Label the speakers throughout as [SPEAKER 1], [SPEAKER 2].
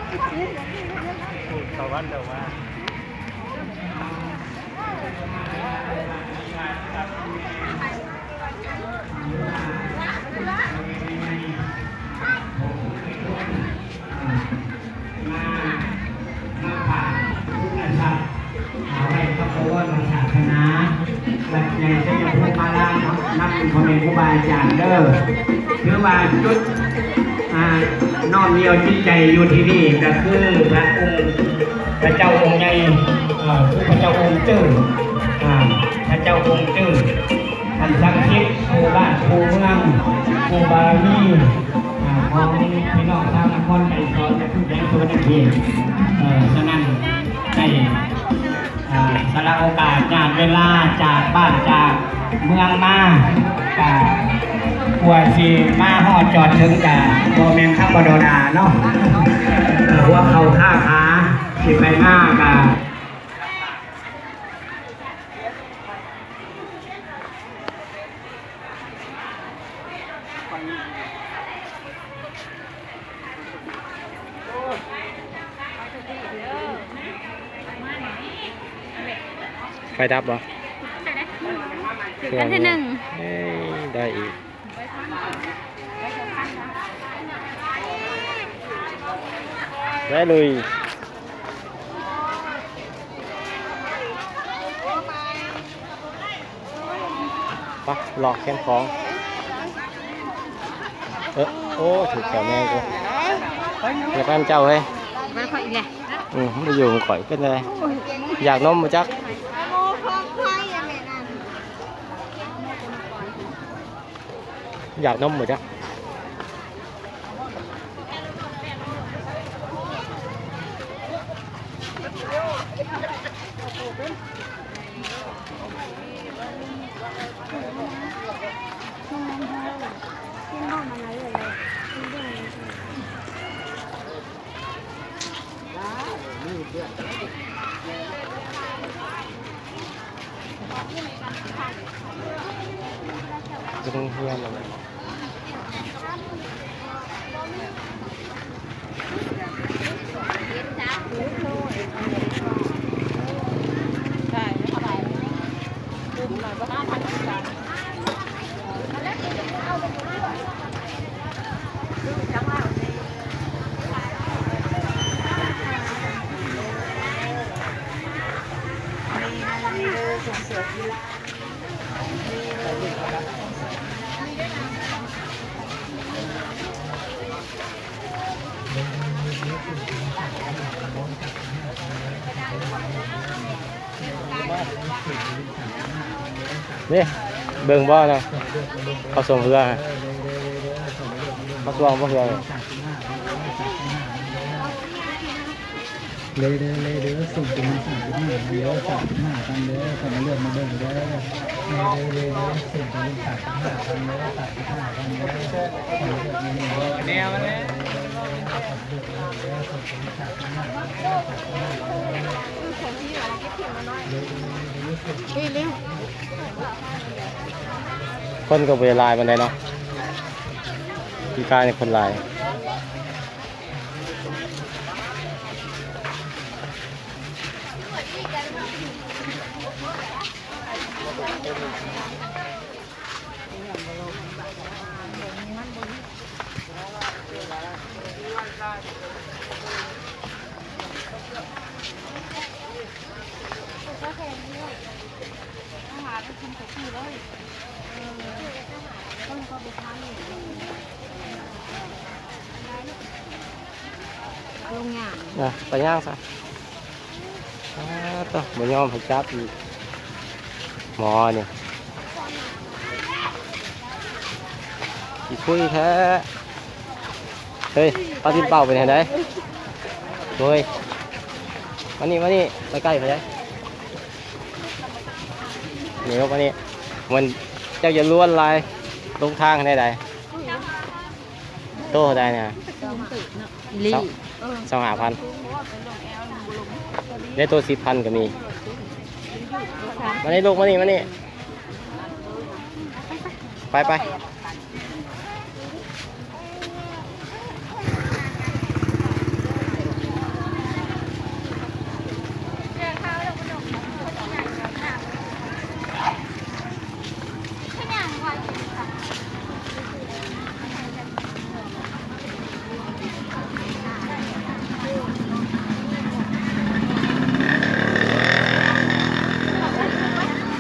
[SPEAKER 1] ชาวบ้านเดาว่า
[SPEAKER 2] เอาไว้พระโอวาทศาสนาวัดใหญ่ชัยภูมิมาลานับเป็นพ่อแม่ครูบาอาจารย์เด้อคือว่าจุดน้อมเดียวจิตใจอยู่ที่นี่ก็คือพระองค์พระเจ้าองค์ใหญ่คือพระเจ้าองค์จื้อพระเจ้าองค์จื้อท่านสังคิดครูบ้านครูเมืองครูบารมีของพี่น้องชาวนครไก่ซอนและผู้แทนส่วนเขตฉะนั้นได้สละโอกาสงานเวลาจากบ้านจากเมืองมากว่าสิมาฮอดจอดถึงกับโมเมนต์ทับบดดาเนาะหัวเขาท่าขาสิไปหน้ากับ
[SPEAKER 1] ไฟดับเหรอ
[SPEAKER 3] อันที่หนึ่ง
[SPEAKER 1] ได้อีกได้เลยปะหลอกแค้นของโอ้ถูกแถวแม่กูแล้วกันเจ้าเฮ้ย
[SPEAKER 3] ไม่ค่อยไง
[SPEAKER 1] ไม่อยู่มันข่อยเป็นอะไรอยากนมมาจักอยากนมมาจักจะต้องเฮียนอะไรนี่เบิ่งบ่อนะเขาส่งเรือเขาส่งบ่เรือ
[SPEAKER 2] เลยส่งเป็น35เด้อ35กันเด้อเขามาเลือกมาเบิ่งเด้อเลยส่งเป็น35กันเด้อ35กันเด้อแนวมันเลย
[SPEAKER 1] คนก็เวลายมันได้เนาะพี่กายในคนลายไปย่างซะต่อมายอมให้จับอีกหมอเนี่ยอีคุยแท้เฮ้ยปลาทินเป่าไปไหนได้เฮ้ยมานี่ไปใกล้ไปได้เหนียวมานี่มันเจ้าจะล้วนลายลงทางได้โต้ได้เนี่ย25,000ได้ตัว10,000ก็มีมานี่ลูกมานี่ไป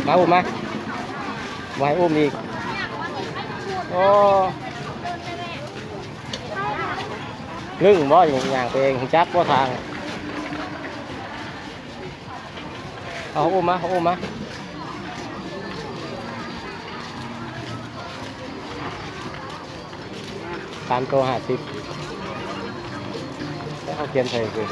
[SPEAKER 1] มาอุ้มมาไว้อุ้มอีกโอ้ลึ่งบ่อย่างตัวเองจักบ่ทางเอาอุ้มมาเอาอุ้มมา3 ตัว 50แล้วเขาเขียนใส่คือ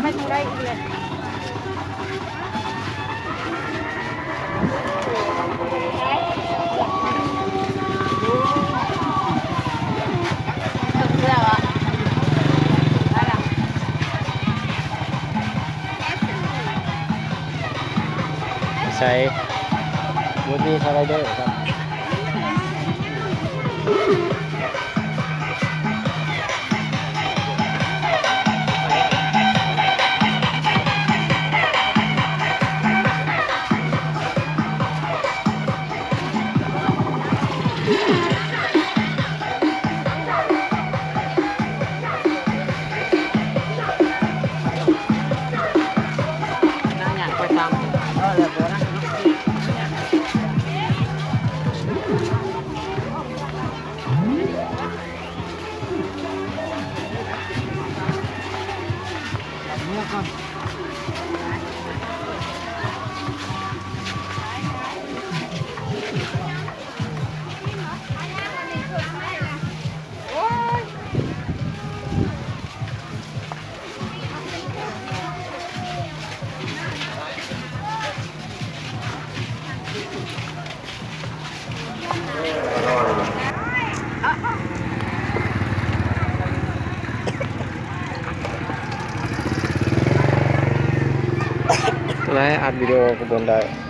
[SPEAKER 3] ไม่ถูกได้อีกเลย
[SPEAKER 1] ใช้มูดนี่สไลเดอร์ครับไลฟ์อัดวิดีโอกับบนได้